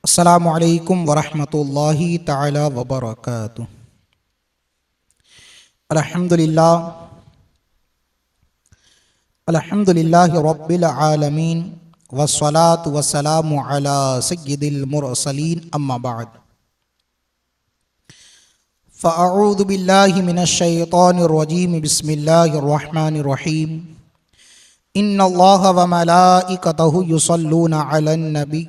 अस्सलामु अलैकुम वरहमतुल्लाहि तआला वबरकातुहू। अल्हम्दुलिल्लाहि रब्बिल आलमीन वस्सलातु वस्सलामु अला सय्यिदिल मुरसलीन अम्मा बाद। फ़अऊज़ु बिल्लाहि मिनश शैतानिर रजीम बिस्मिल्लाहिर रहमानिर रहीम। इन्नल्लाहा व मलाइकतहु युसल्लूना अलन नबी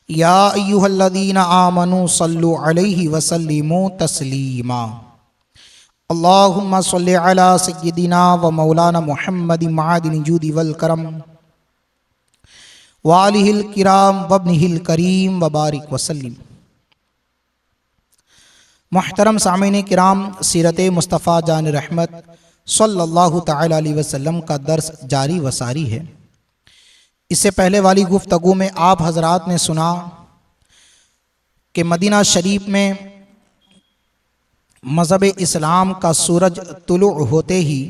या अय्युहल्लज़ीना आमनू सल्लु अलैहि वसल्लिमू तस्लीमा। अल्लाहुम्मा सल्लि अला सय्यिदिना व मौलाना मुहम्मदिन मादिनिल जूदि वल करम व आलिहिल किराम व इब्निहिल करीम व बारिक वसल्लिम। मुहतरम सामीन किराम, सीरत मुस्तफ़ा जान रहमत सल्लल्लाहु तआला अलैहि वसल्लम का दर्स जारी व सारी है। इससे पहले वाली गुफ्तगू में आप हजरात ने सुना कि मदीना शरीफ में मज़हब इस्लाम का सूरज तुलू होते ही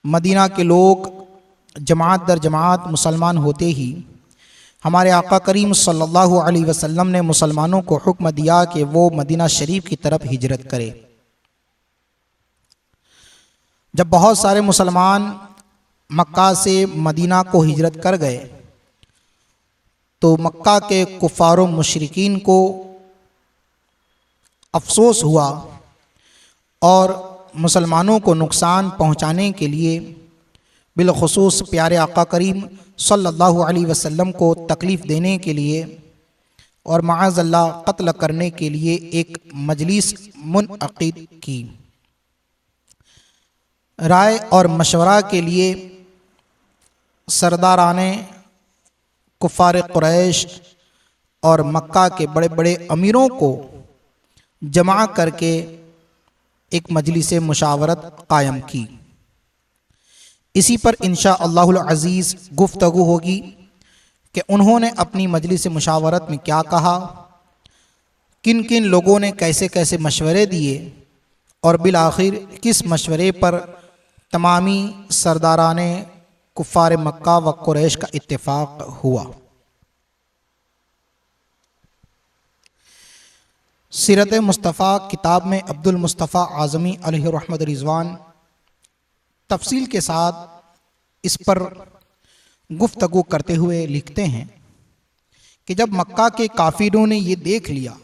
मदीना के लोग जमात दर जमात मुसलमान होते ही हमारे आका करीम सल्लल्लाहु अलैहि वसल्लम ने मुसलमानों को हुक्म दिया कि वो मदीना शरीफ की तरफ हिजरत करे। जब बहुत सारे मुसलमान मक्का से मदीना को हिजरत कर गए तो मक्का के कुफ़ार व मुशरिकीन को अफसोस हुआ और मुसलमानों को नुकसान पहुंचाने के लिए बिलखुसूस प्यारे आका करीम सल्लल्लाहु अलैहि वसल्लम को तकलीफ़ देने के लिए और माअज़ल्लाह कत्ल करने के लिए एक मजलिस मुनअक़िद की। राय और मशवरा के लिए सरदाराने कुफ़ार कुरैश और मक्का के बड़े बड़े अमीरों को जमा करके एक मजलिस मुशावरत कायम की। इसी पर इंशा अल्लाहुल अज़ीज़ गुफ्तगू होगी कि उन्होंने अपनी मजलिस मुशावरत में क्या कहा, किन किन लोगों ने कैसे कैसे मशवरे दिए और बिल आखिर किस मशवरे पर तमामी सरदाराने कुफ़ार मक्का व कुरैश का इत्तेफाक हुआ। सीरत मुस्तफ़ा किताब में अब्दुल मुस्तफ़ा आज़मी अलैहि रहमत रिज़वान तफसील के साथ इस पर गुफ्तगू करते हुए लिखते हैं कि जब मक्का के काफिरों ने ये देख लिया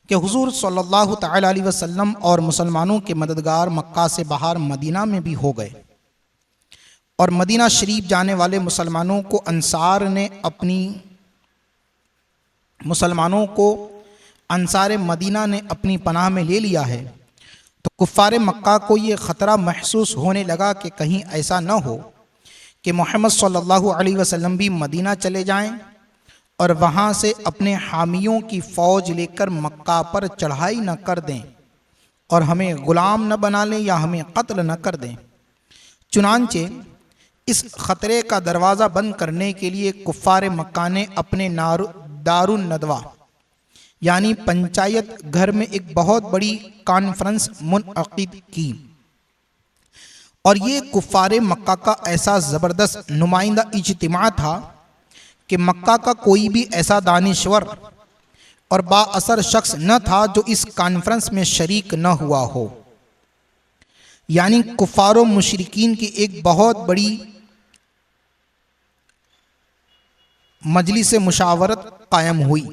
कि हुज़ूर सल्लल्लाहु तआला अलैहि वसल्लम और मुसलमानों के मददगार मक्का से बाहर मदीना में भी हो गए और मदीना शरीफ जाने वाले मुसलमानों को अंसार मदीना ने अपनी पनाह में ले लिया है, तो कुफ़ार मक्का को ये ख़तरा महसूस होने लगा कि कहीं ऐसा न हो कि मोहम्मद सल्लल्लाहु अलैहि वसल्लम भी मदीना चले जाएं और वहाँ से अपने हामियों की फ़ौज लेकर मक्का पर चढ़ाई न कर दें और हमें ग़ुलाम न बना लें या हमें कत्ल न कर दें। चुनांचे इस ख़तरे का दरवाज़ा बंद करने के लिए कुफ़ार मक्का ने अपने दारुन नदवा यानी पंचायत घर में एक बहुत बड़ी कॉन्फ्रेंस मुनअक़िद की और ये कुफ़ार मक्का का ऐसा ज़बरदस्त नुमाइंदा इज्तिमा था कि मक्का का कोई भी ऐसा दानिश्वर और बाअसर शख्स न था जो इस कॉन्फ्रेंस में शरीक न हुआ हो। यानी कुफ़ार व मुशरिकीन की एक बहुत बड़ी मजलिस मुशावरत कायम हुई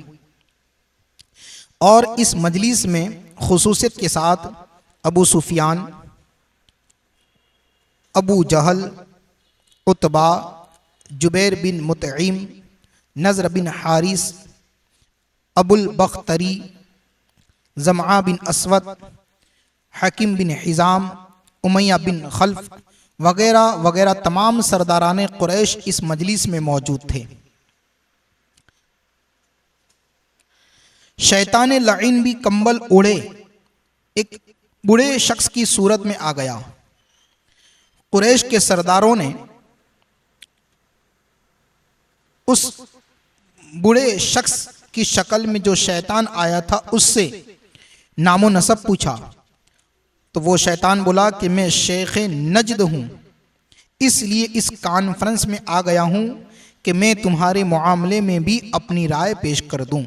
और इस मजलिस में खुसूसियत के साथ अबू सुफियान, अबू जहल, उतबा, जुबैर बिन मुतइम, नज़र बिन हारिस, अबुल बख्तरी, ज़मआ बिन असवद, हकीम बिन हिज़ाम, उमैया बिन खल्फ वगैरह वगैरह तमाम सरदाराने कुरैश इस मजलिस में मौजूद थे। शैतान लईन भी कंबल ओढ़े एक बूढ़े शख्स की सूरत में आ गया। कुरैश के सरदारों ने उस बूढ़े शख्स की शक्ल में जो शैतान आया था उससे नामो नसब पूछा, तो वो शैतान बोला कि मैं शेख नजद हूँ, इसलिए इस कॉन्फ्रेंस में आ गया हूँ कि मैं तुम्हारे मामले में भी अपनी राय पेश कर दूं।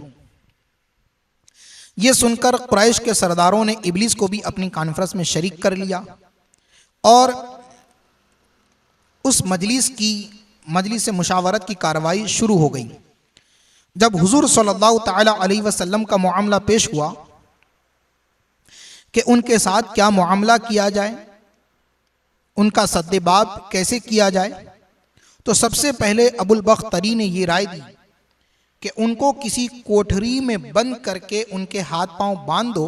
यह सुनकर कुरैश के सरदारों ने इब्लीस को भी अपनी कॉन्फ्रेंस में शरीक कर लिया और उस मजलिस मुशावरत की कार्रवाई शुरू हो गई। जब हुजूर सल्लल्लाहु ताला अलैहि वसल्लम का मामला पेश हुआ कि उनके साथ क्या मामला किया जाए, उनका सद्देबाब कैसे किया जाए, तो सबसे पहले अबुल बख्तरी ने ये राय दी कि उनको किसी कोठरी में बंद करके उनके हाथ पांव बांध दो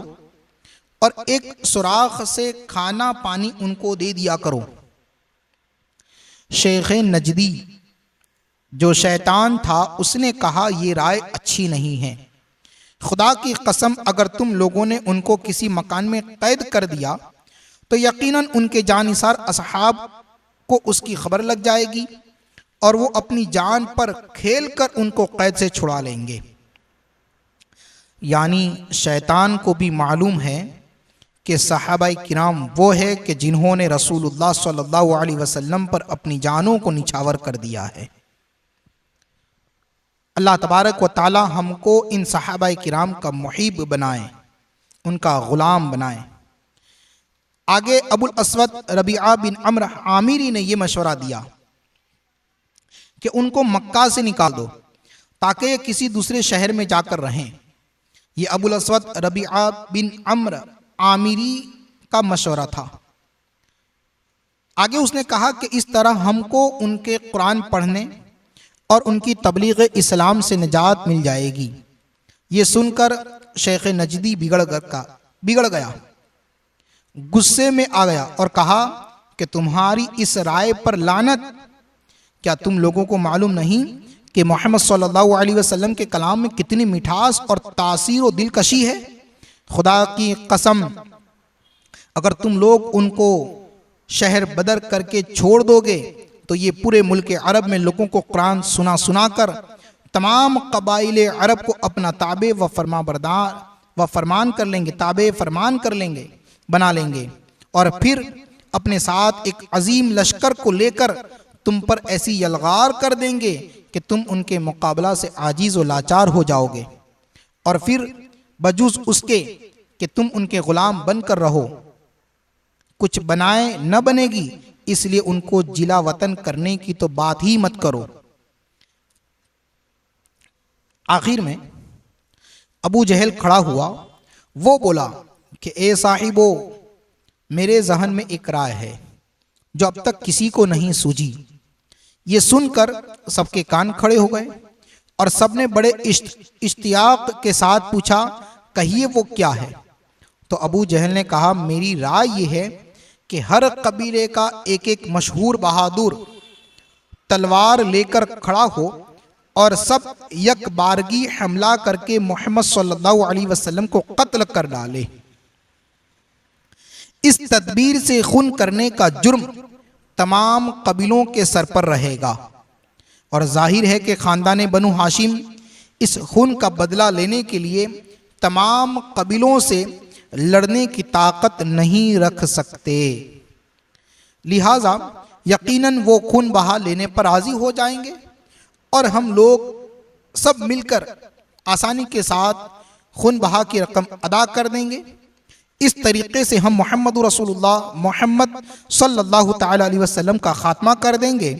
और एक सुराख से खाना पानी उनको दे दिया करो। शेख नजदी जो शैतान था उसने कहा, यह राय अच्छी नहीं है। खुदा की कसम, अगर तुम लोगों ने उनको किसी मकान में कैद कर दिया तो यकीनन उनके जानिसार असहाब को उसकी खबर लग जाएगी और वो अपनी जान पर खेल कर उनको कैद से छुड़ा लेंगे। यानी शैतान को भी मालूम है कि सहाबाए किराम वो है कि जिन्होंने रसूलुल्लाह सल्लल्लाहु अलैहि वसल्लम पर अपनी जानों को निछावर कर दिया है। अल्लाह तबारक व ताला हमको इन सहाबाए किराम का मुहिब बनाए, उनका गुलाम बनाए। आगे अबुल अस्वद रबीआ बिन अम्र आमिरी ने यह मशवरा दिया कि उनको मक्का से निकाल दो ताकि ये किसी दूसरे शहर में जाकर रहें। ये अबुल अस्वद रबीआ बिन अम्र आमिरी का मशवरा था। आगे उसने कहा कि इस तरह हमको उनके कुरान पढ़ने और उनकी तबलीग इस्लाम से निजात मिल जाएगी। ये सुनकर शेख नजदी बिगड़ गया, गुस्से में आ गया और कहा कि तुम्हारी इस राय पर लानत। क्या तुम लोगों को मालूम नहीं कि मोहम्मद सल्लल्लाहु अलैहि वसल्लम के कलाम में कितनी मिठास और तासीर और दिलकशी है? खुदा की कसम, अगर तुम लोग उनको शहर बदर करके छोड़ दोगे तो ये पूरे मुल्क अरब में लोगों को कुरान सुना कर तमाम कबाइल अरब को अपना ताबे व फरमान कर लेंगे, ताबे फरमान कर लेंगे, बना लेंगे और फिर अपने साथ एक अजीम लश्कर को लेकर तुम पर ऐसी यलगार कर देंगे कि तुम उनके मुकाबला से आजीज व लाचार हो जाओगे। और फिर बजूज उसके कि तुम उनके गुलाम बनकर रहो, कुछ बनाए न बनेगी, इसलिए उनको जिला वतन करने की तो बात ही मत करो। आखिर में अबू जहल खड़ा हुआ, वो बोला कि ए साहिबो, मेरे जहन में एक राय है जो अब तक किसी को नहीं सूझी। ये सुनकर सबके कान खड़े हो गए और सबने बड़े इश्तियाक के साथ पूछा, कहिए वो क्या है? तो अबू जहल ने कहा, मेरी राय ये है कि हर कबीले का एक एक मशहूर बहादुर तलवार लेकर खड़ा हो और सब यकबारगी हमला करके मोहम्मद सल्लल्लाहु अलैहि वसल्लम को कत्ल कर डाले। इस तदबीर से खून करने का जुर्म तमाम कबीलों के सर पर रहेगा और जाहिर है कि खानदान बनु हाशिम इस खून का बदला लेने के लिए तमाम कबीलों से लड़ने की ताकत नहीं रख सकते, लिहाजा यकीनन वो खून बहा लेने पर राजी हो जाएंगे और हम लोग सब मिलकर आसानी के साथ खून बहा की रकम अदा कर देंगे। इस तरीके से हम मोहम्मद सल्लल्लाहु ताला अलैहि वसल्लम का खात्मा कर देंगे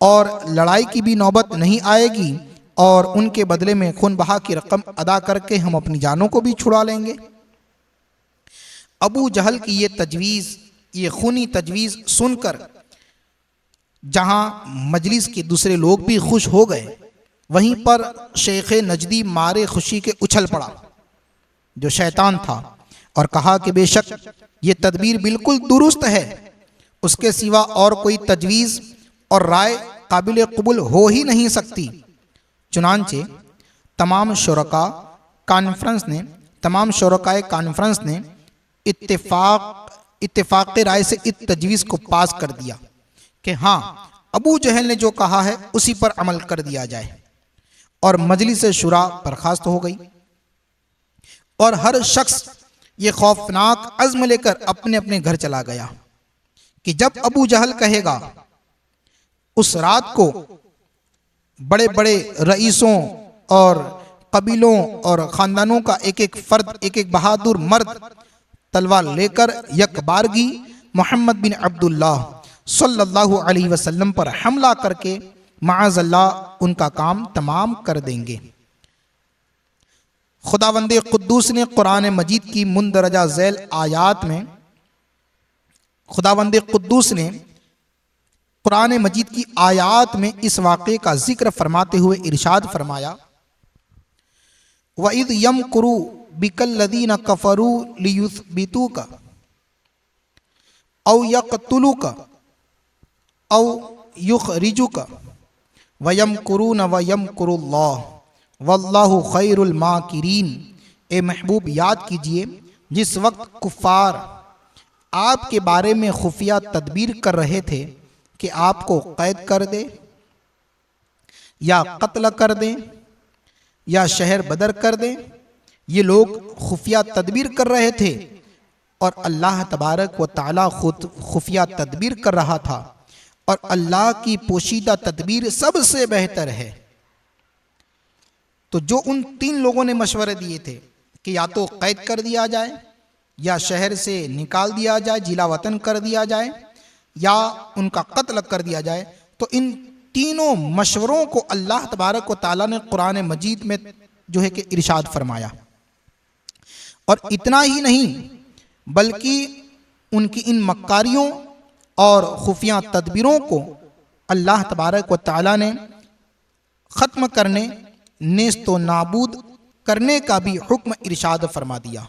और लड़ाई की भी नौबत नहीं आएगी और उनके बदले में खून बहा की रकम अदा करके हम अपनी जानों को भी छुड़ा लेंगे। अबू जहल की ये खूनी तजवीज़ सुनकर जहां मजलिस के दूसरे लोग भी खुश हो गए, वहीं पर शेख नजदी मारे खुशी के उछल पड़ा जो शैतान था और कहा कि बेशक ये तदबीर बिल्कुल दुरुस्त है, उसके सिवा और कोई तजवीज़ और राय काबिल कबूल हो ही नहीं सकती। चुनांचे तमाम शुरकाए कॉन्फ्रेंस ने इत्तेफाक राय से इस तजवीज़ को पास कर दिया कि हाँ, अबू जहल ने जो कहा है उसी पर अमल कर दिया जाए और मजलिस शुरा बर्खास्त हो गई और हर शख्स ये खौफनाक अज़्म लेकर अपने अपने घर चला गया कि जब अबू जहल कहेगा उस रात को बड़े बड़े रईसों और कबीलों और ख़ानदानों का एक एक फ़र्द, एक एक बहादुर मर्द तलवार लेकर यकबारगी मोहम्मद बिन अब्दुल्लाह सल्लल्लाहु अलैहि वसल्लम पर हमला करके माअज़ल्लाह उनका काम तमाम कर देंगे। खुदावंदे कुद्दूस ने कुरान मजीद की मुंदरजा झैल आयात में खुदावंदे कुद्दूस ने कुरान मजीद की आयात में इस वाक़े का जिक्र फरमाते हुए इरशाद फरमाया, वइद यमकुरु बिकल्लदीन कफरू लियुस्बितुका औ यक़तुलुका औ युखरिजुका वयमकुरून वयमकुरुल्लाह वल्लाहु खैरुल माकिरीन। ए महबूब, याद कीजिए जिस वक्त कुफ़ार आपके बारे में खुफिया तदबीर कर रहे थे कि आपको कैद कर दे या कत्ल कर दें या शहर बदर कर दें। ये लोग खुफिया तदबीर कर रहे थे और अल्लाह तबारक व ताला खुद खुफिया तदबीर कर रहा था, और अल्लाह की पोशीदा तदबीर सबसे बेहतर है। तो जो उन तीन लोगों ने मशवरे दिए थे कि या तो कैद कर दिया जाए या शहर से निकाल दिया जाए, जिला वतन कर दिया जाए, या उनका कत्ल कर दिया जाए, तो इन तीनों मशवरों को अल्लाह तबारक व ताला ने कुरान मजीद में जो है कि इरशाद फरमाया। और इतना ही नहीं बल्कि उनकी इन मक्कारियों और खुफिया तदबीरों को अल्लाह तबारक व ताला ने ख़त्म करने, नेस्तो नाबूद करने का भी हुक्म इरशाद फरमा दिया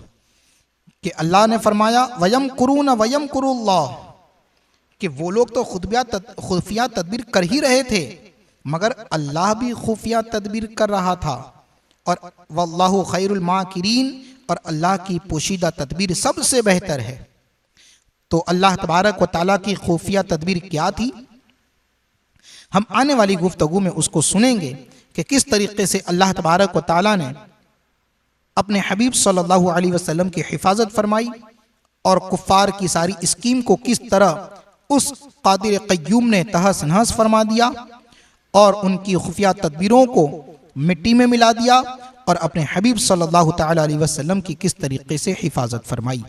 कि अल्लाह ने फरमाया वयमकुरून वयमकुरुल्लाह, कि वो लोग तो खुफिया तदबीर कर ही रहे थे मगर अल्लाह भी खुफिया तदबीर कर रहा था, और वल्लाहु खैरुल माकिरीन, और अल्लाह की पोशीदा तदबीर सबसे बेहतर है। तो अल्लाह तबारक व ताला की खुफिया तदबीर क्या थी, हम आने वाली गुफ्तगू में उसको सुनेंगे कि किस तरीके से अल्लाह तबारक व ताला ने अपने हबीब सल्लल्लाहु अलैहि वसल्लम की हिफाजत फरमाई और कुफ़ार की सारी स्कीम को किस तरह उस कादिर क़य्यूम ने तहस नहस फरमा दिया और उनकी खुफिया तदबीरों को मिट्टी में मिला दिया, और अपने हबीब सल्लल्लाहु तआला अलैहि वसल्लम की किस तरीके से हिफाजत फरमाई।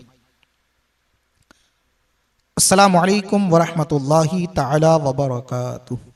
अस्सलामु अलैकुम व रहमतुल्लाहि तआला व बरकातुहू।